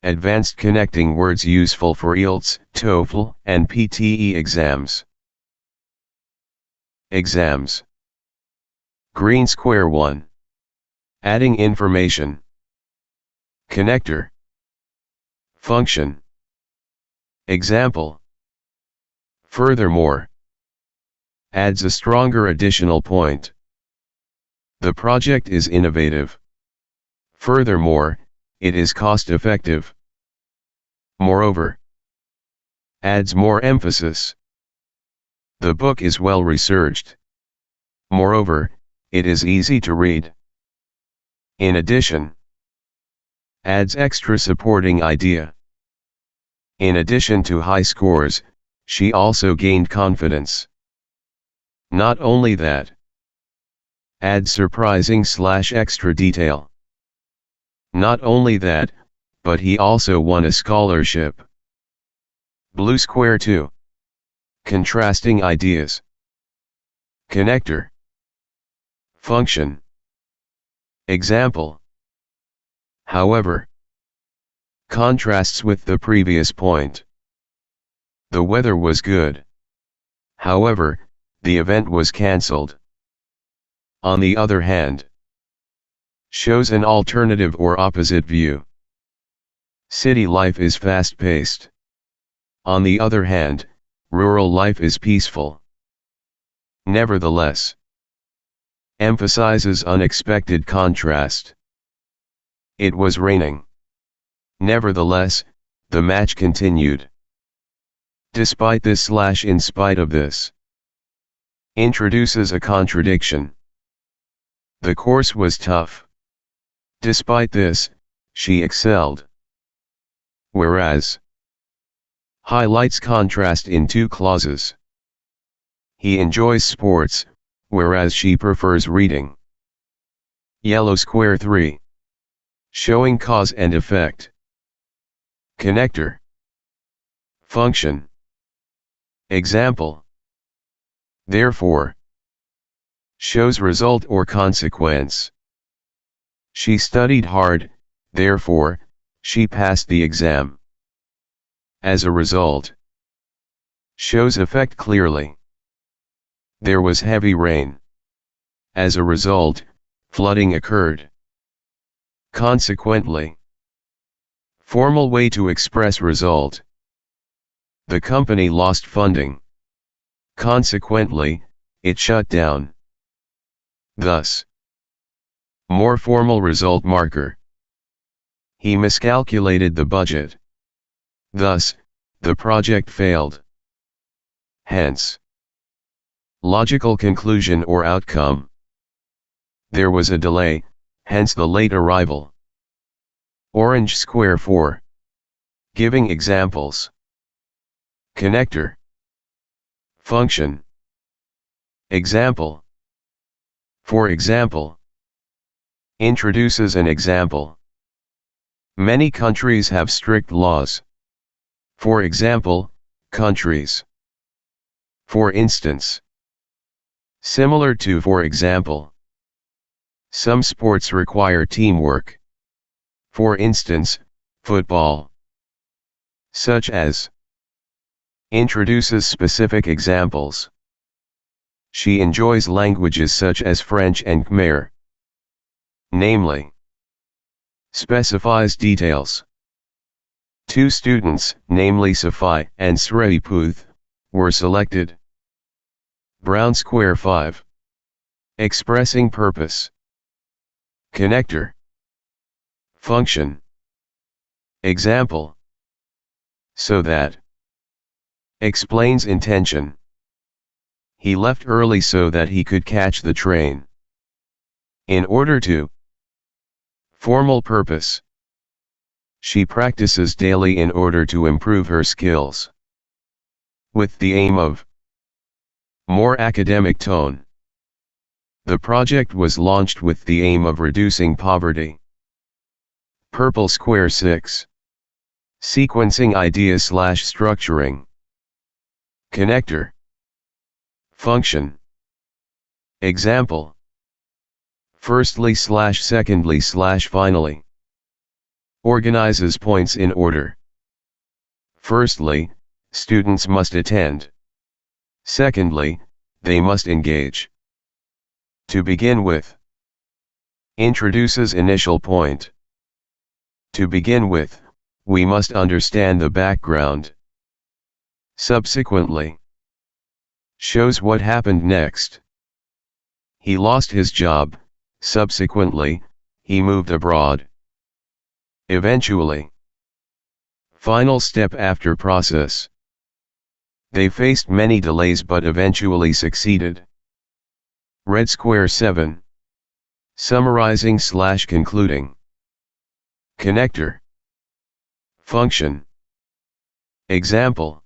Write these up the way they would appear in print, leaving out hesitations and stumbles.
Advanced connecting words useful for IELTS, TOEFL, and PTE exams. Exams. Green square 1. Adding information. Connector. Function. Example. Furthermore. Adds a stronger additional point. The project is innovative. Furthermore, it is cost-effective. Moreover. Adds more emphasis. The book is well researched. Moreover, it is easy to read. In addition. Adds extra supporting idea. In addition to high scores, she also gained confidence. Not only that. Adds surprising/extra detail. Not only that, but he also won a scholarship. Blue square 2. Contrasting ideas. Connector. Function. Example. However. Contrasts with the previous point. The weather was good. However, the event was cancelled. On the other hand. Shows an alternative or opposite view. City life is fast-paced. On the other hand, rural life is peaceful. Nevertheless. Emphasizes unexpected contrast. It was raining. Nevertheless, the match continued. Despite this/in spite of this. Introduces a contradiction. The course was tough. Despite this, she excelled. Whereas. Highlights contrast in 2 clauses. He enjoys sports, whereas she prefers reading. Yellow square 3. Showing cause and effect. Connector. Function. Example. Therefore. Shows result or consequence. She studied hard, therefore, she passed the exam. As a result. Shows effect clearly. There was heavy rain. As a result, flooding occurred. Consequently. Formal way to express result. The company lost funding. Consequently, it shut down. Thus. More formal result marker. He miscalculated the budget. Thus, the project failed. Hence. Logical conclusion or outcome. There was a delay, hence the late arrival. Orange square 4. Giving examples. Connector. Function. Example. For example. Introduces an example. Many countries have strict laws. For example, countries. For instance. Similar to for example. Some sports require teamwork. For instance, football. Such as. Introduces specific examples. She enjoys languages such as French and Khmer. Namely. Specifies details. 2 students, namely Safai and Sreeputh, were selected. Brown square 5. Expressing purpose. Connector. Function. Example. So that. Explains intention. He left early so that he could catch the train. In order to. Formal purpose. She practices daily in order to improve her skills. With the aim of. More academic tone. The project was launched with the aim of reducing poverty. Purple square 6. Sequencing idea/structuring. Connector. Function. Example. Firstly/secondly/finally. Organizes points in order. Firstly, students must attend. Secondly, they must engage. To begin with. Introduces initial point. To begin with, we must understand the background. Subsequently. Shows what happened next. He lost his job, subsequently, he moved abroad. Eventually. Final step after process. They faced many delays but eventually succeeded. Red square 7. Summarizing/concluding. Connector. Function. Example.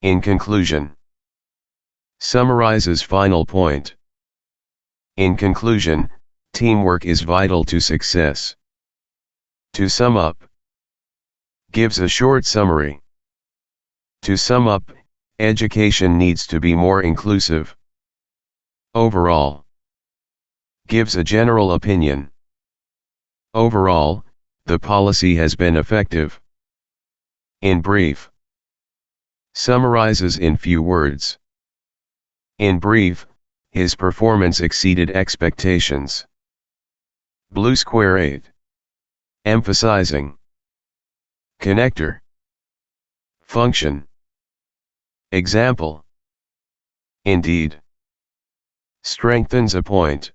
In conclusion. Summarizes final point. In conclusion, teamwork is vital to success. To sum up. Gives a short summary. To sum up, education needs to be more inclusive. Overall. Gives a general opinion. Overall, the policy has been effective. In brief. Summarizes in few words. In brief, his performance exceeded expectations. Blue square 8. Emphasizing. Connector. Function. Example. Indeed. Strengthens a point.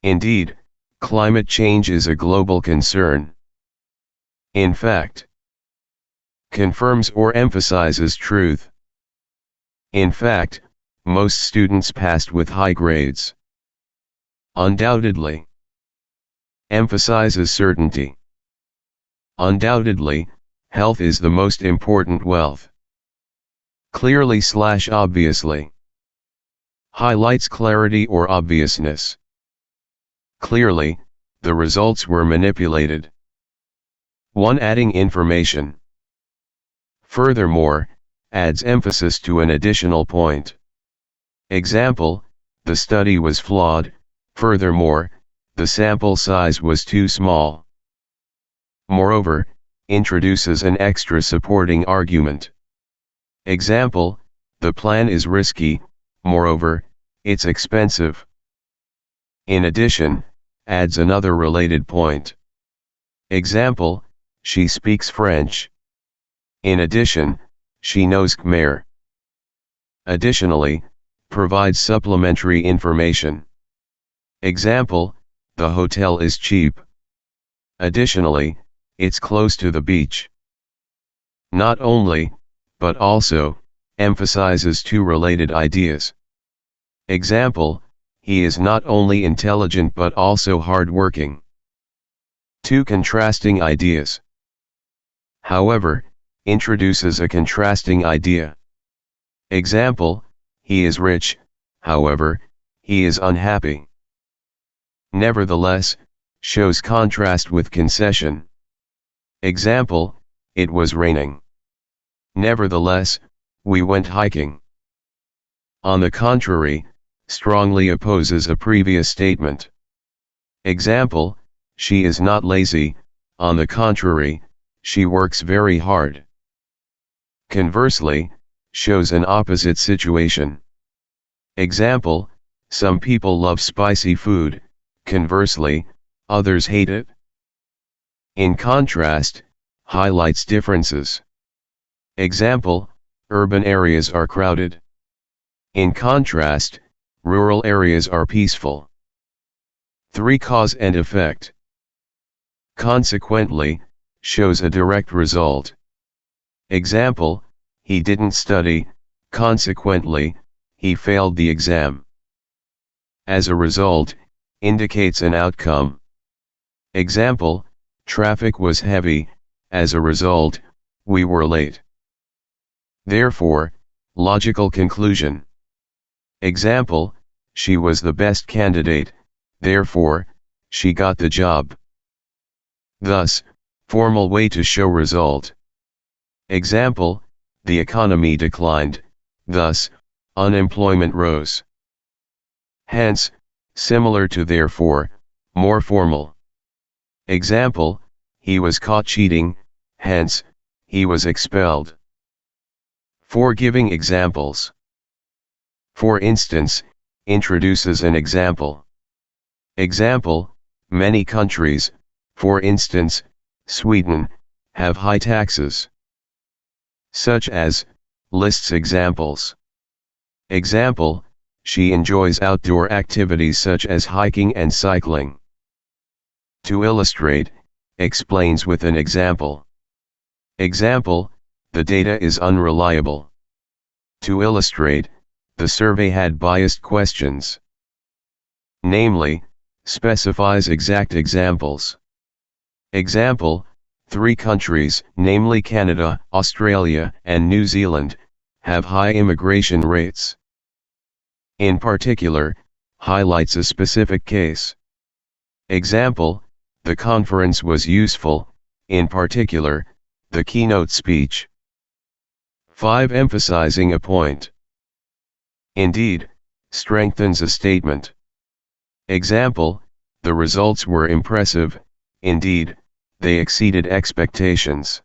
Indeed, climate change is a global concern. In fact. Confirms or emphasizes truth. In fact, most students passed with high grades. Undoubtedly. Emphasizes certainty. Undoubtedly, health is the most important wealth. Clearly/obviously. Highlights clarity or obviousness. Clearly, the results were manipulated. 1. Adding information. Furthermore, adds emphasis to an additional point. Example, the study was flawed, furthermore, the sample size was too small. Moreover, introduces an extra supporting argument. Example, the plan is risky, moreover, it's expensive. In addition, adds another related point. Example, she speaks French. In addition, she knows Khmer. Additionally, provides supplementary information. Example, the hotel is cheap. Additionally, it's close to the beach. Not only, but also, emphasizes two related ideas. Example, he is not only intelligent but also hard-working. Two contrasting ideas. However, introduces a contrasting idea. Example, he is rich, however, he is unhappy. Nevertheless, shows contrast with concession. Example, it was raining. Nevertheless, we went hiking. On the contrary, strongly opposes a previous statement. Example, she is not lazy, on the contrary, she works very hard. Conversely, shows an opposite situation. Example, some people love spicy food, conversely, others hate it. In contrast, highlights differences. Example, urban areas are crowded. In contrast, rural areas are peaceful. 3. Cause and effect. Consequently, shows a direct result. Example, he didn't study, consequently, he failed the exam. As a result, indicates an outcome. Example, traffic was heavy, as a result, we were late. Therefore, logical conclusion. Example, she was the best candidate, therefore, she got the job. Thus, formal way to show result. Example, the economy declined, thus, unemployment rose. Hence, similar to therefore, more formal. Example, he was caught cheating, hence, he was expelled. 4 giving examples. For instance, introduces an example. Example, many countries, for instance, Sweden, have high taxes. Such as, lists examples. Example, she enjoys outdoor activities such as hiking and cycling. To illustrate, explains with an example. Example, the data is unreliable. To illustrate, the survey had biased questions. Namely, specifies exact examples. Example, 3 countries, namely Canada, Australia, and New Zealand, have high immigration rates. In particular, highlights a specific case. Example, the conference was useful, in particular, the keynote speech. 5 emphasizing a point. Indeed, strengthens a statement. Example, the results were impressive, indeed, they exceeded expectations.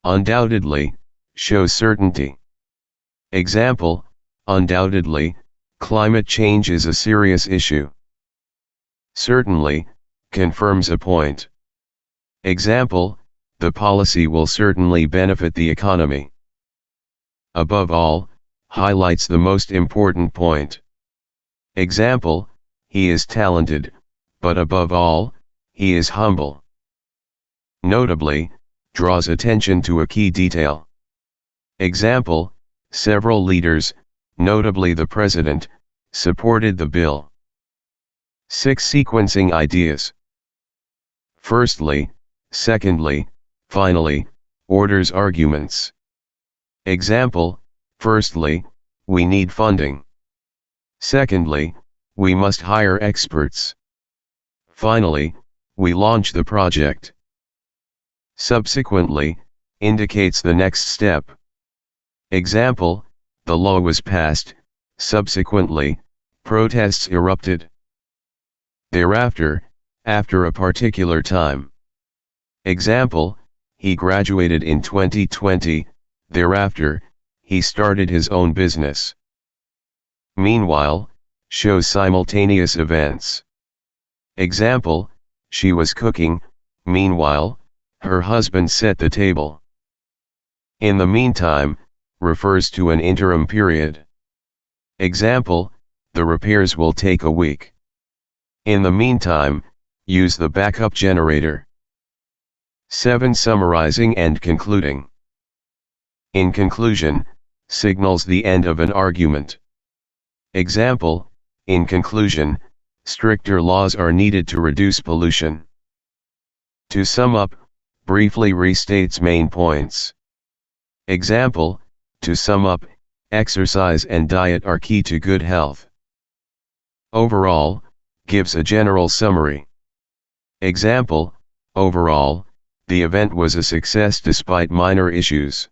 Undoubtedly, shows certainty. Example, undoubtedly, climate change is a serious issue. Certainly, confirms a point. Example, the policy will certainly benefit the economy. Above all, highlights the most important point. Example, he is talented, but above all, he is humble. Notably, draws attention to a key detail. Example, several leaders, notably the president, supported the bill. 6 sequencing ideas. Firstly, secondly, finally, orders arguments. Example, firstly, we need funding. Secondly, we must hire experts. Finally, we launch the project. Subsequently, indicates the next step. Example, the law was passed, subsequently, protests erupted. Thereafter, after a particular time. Example, he graduated in 2020, thereafter, he started his own business. Meanwhile, shows simultaneous events. Example, she was cooking, meanwhile, her husband set the table. In the meantime, refers to an interim period. Example, the repairs will take a week. In the meantime, use the backup generator. 7 summarizing and concluding. In conclusion, signals the end of an argument. Example, in conclusion, stricter laws are needed to reduce pollution. To sum up, briefly restates main points. Example, to sum up, exercise and diet are key to good health. Overall, gives a general summary. Example, overall, the event was a success despite minor issues.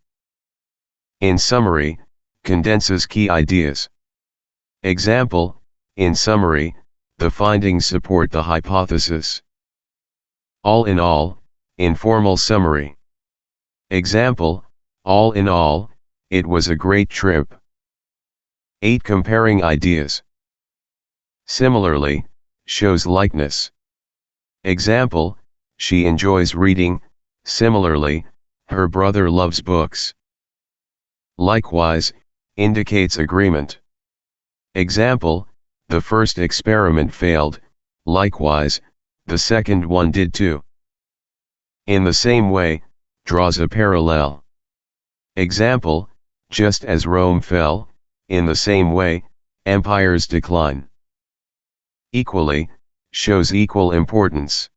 In summary, condenses key ideas. Example, in summary, the findings support the hypothesis. All in all, informal summary. Example, all in all, it was a great trip. 8 comparing ideas. Similarly, shows likeness. Example, she enjoys reading, similarly, her brother loves books. Likewise, indicates agreement. Example, the first experiment failed, likewise, the second one did too. In the same way, draws a parallel. Example, just as Rome fell, in the same way, empires decline. Equally, shows equal importance.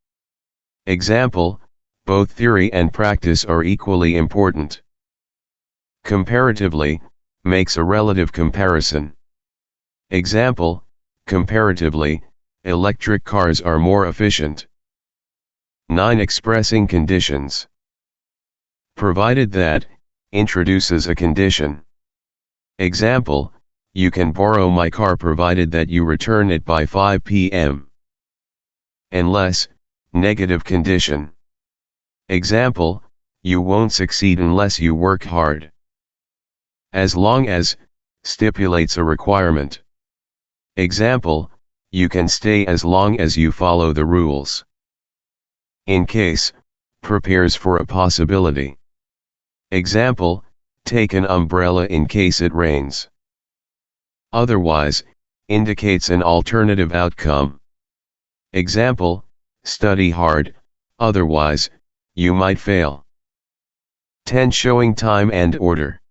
Example, both theory and practice are equally important. Comparatively, makes a relative comparison. Example, comparatively, electric cars are more efficient. 9 expressing conditions. Provided that, introduces a condition. Example, you can borrow my car provided that you return it by 5 p.m. Unless, negative condition. Example, you won't succeed unless you work hard. As long as, stipulates a requirement. Example, you can stay as long as you follow the rules. In case, prepares for a possibility. Example, take an umbrella in case it rains. Otherwise, indicates an alternative outcome. Example, study hard, otherwise, you might fail. 10. Showing time and order.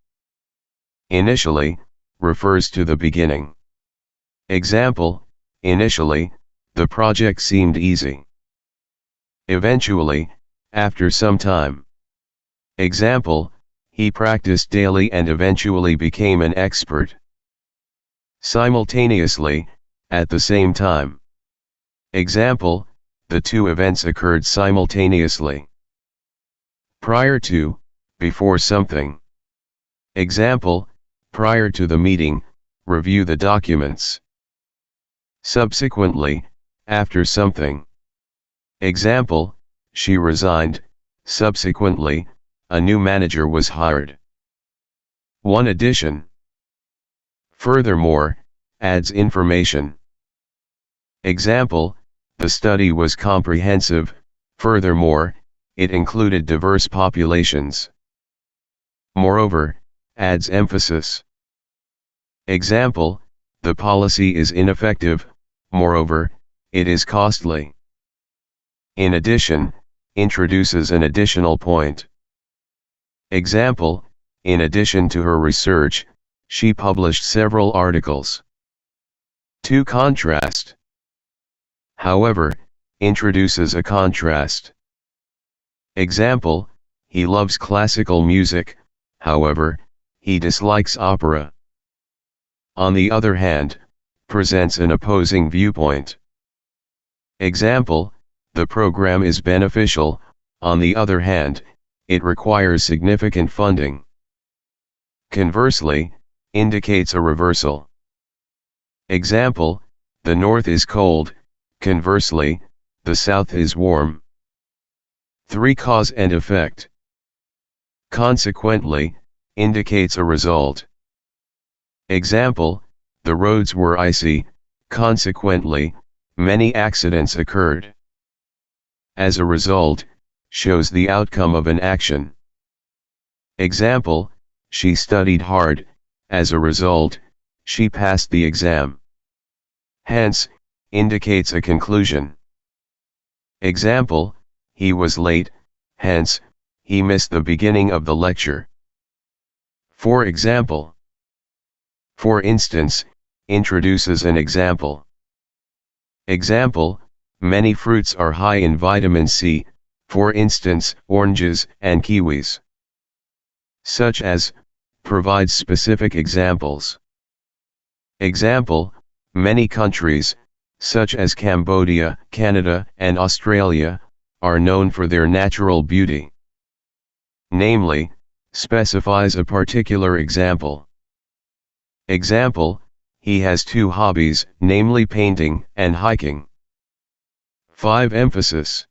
Initially, refers to the beginning. Example, initially, the project seemed easy. Eventually, after some time. Example, he practiced daily and eventually became an expert. Simultaneously, at the same time. Example, the two events occurred simultaneously. Prior to, before something. Example, prior to the meeting, review the documents. Subsequently, after something. Example, she resigned, subsequently, a new manager was hired. 1 addition. Furthermore, adds information. Example, the study was comprehensive, furthermore, it included diverse populations. Moreover, adds emphasis. Example, the policy is ineffective, moreover, it is costly. In addition, introduces an additional point. Example, in addition to her research, she published several articles. 2. Contrast. However, introduces a contrast. Example, he loves classical music, however, he dislikes opera. On the other hand, presents an opposing viewpoint. Example, the program is beneficial, on the other hand, it requires significant funding. Conversely, indicates a reversal. Example, the north is cold, conversely, the south is warm. 3. Cause and effect. Consequently, indicates a result. Example, the roads were icy, consequently, many accidents occurred. As a result, shows the outcome of an action. Example, she studied hard, as a result, she passed the exam. Hence, indicates a conclusion. Example, he was late, hence, he missed the beginning of the lecture. For example. For instance, introduces an example. Example, many fruits are high in vitamin C, for instance, oranges and kiwis. Such as, provides specific examples. Example, many countries, such as Cambodia, Canada, and Australia, are known for their natural beauty. Namely, specifies a particular example. Example, he has 2 hobbies, namely painting and hiking. 5. Emphasis.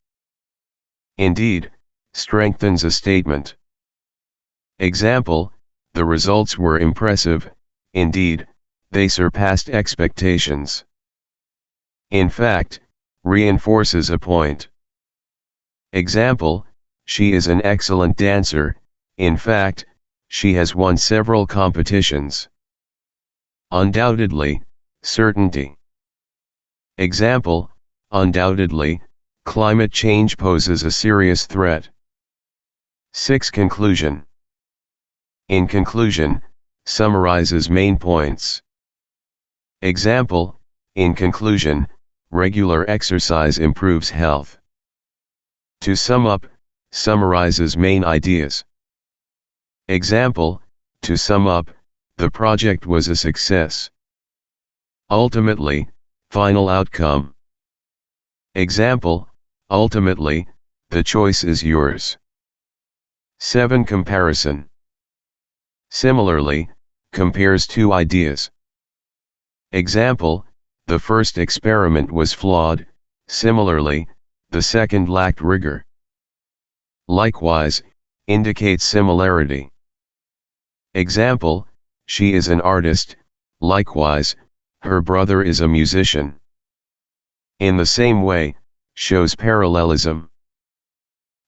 Indeed, strengthens a statement. Example, the results were impressive, indeed, they surpassed expectations. In fact, reinforces a point. Example, she is an excellent dancer, in fact, she has won several competitions. Undoubtedly, certainty. Example, undoubtedly, climate change poses a serious threat. 6. Conclusion. In conclusion, summarizes main points. Example, in conclusion, regular exercise improves health. To sum up, summarizes main ideas. Example, to sum up, the project was a success. Ultimately, final outcome. Example, ultimately, the choice is yours. 7. Comparison. Similarly, compares 2 ideas. Example, the first experiment was flawed, similarly, the second lacked rigor. Likewise, indicates similarity. Example, she is an artist, likewise, her brother is a musician. In the same way, shows parallelism.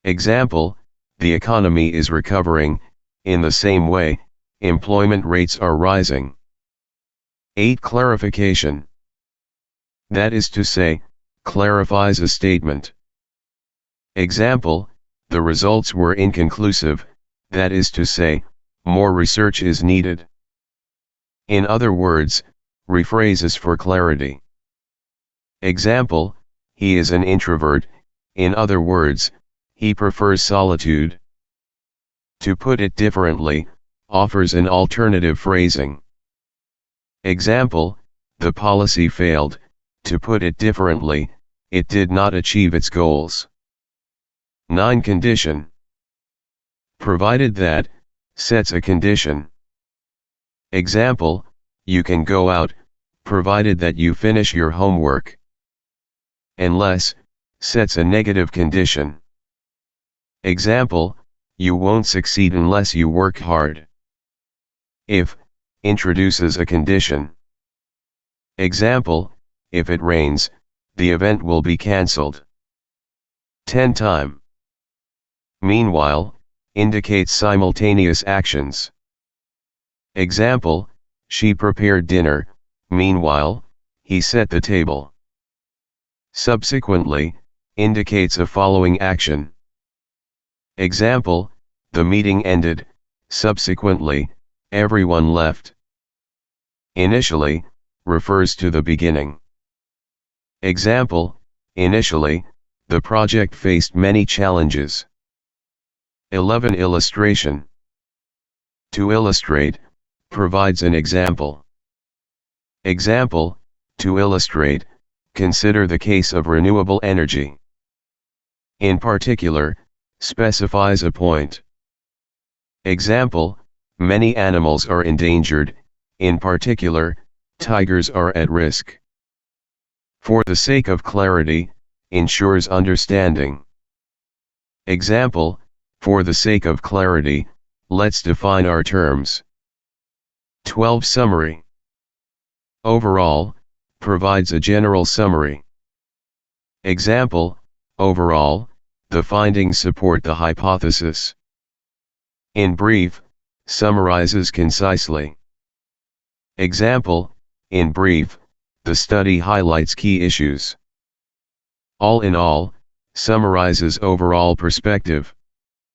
Example, the economy is recovering, in the same way, employment rates are rising. 8. Clarification. That is to say, clarifies a statement. Example, the results were inconclusive, that is to say, more research is needed. In other words, rephrases for clarity. Example, he is an introvert, in other words, he prefers solitude. To put it differently, offers an alternative phrasing. Example, the policy failed, to put it differently, it did not achieve its goals. 9. Condition. Provided that, sets a condition. Example, you can go out, provided that you finish your homework. Unless, sets a negative condition. Example, you won't succeed unless you work hard. If, introduces a condition. Example, if it rains, the event will be cancelled. 10. Time. Meanwhile, indicates simultaneous actions. Example, she prepared dinner, meanwhile, he set the table. Subsequently, indicates a following action. Example, the meeting ended, subsequently, everyone left. Initially, refers to the beginning. Example, initially, the project faced many challenges. 11. Illustration. To illustrate, provides an example. Example, to illustrate, consider the case of renewable energy. In particular, specifies a point. Example, many animals are endangered, in particular, tigers are at risk. For the sake of clarity, ensures understanding. Example, for the sake of clarity, let's define our terms. 12. Summary. Overall, provides a general summary. Example, overall, the findings support the hypothesis. In brief, summarizes concisely. Example, in brief, the study highlights key issues. All in all, summarizes overall perspective.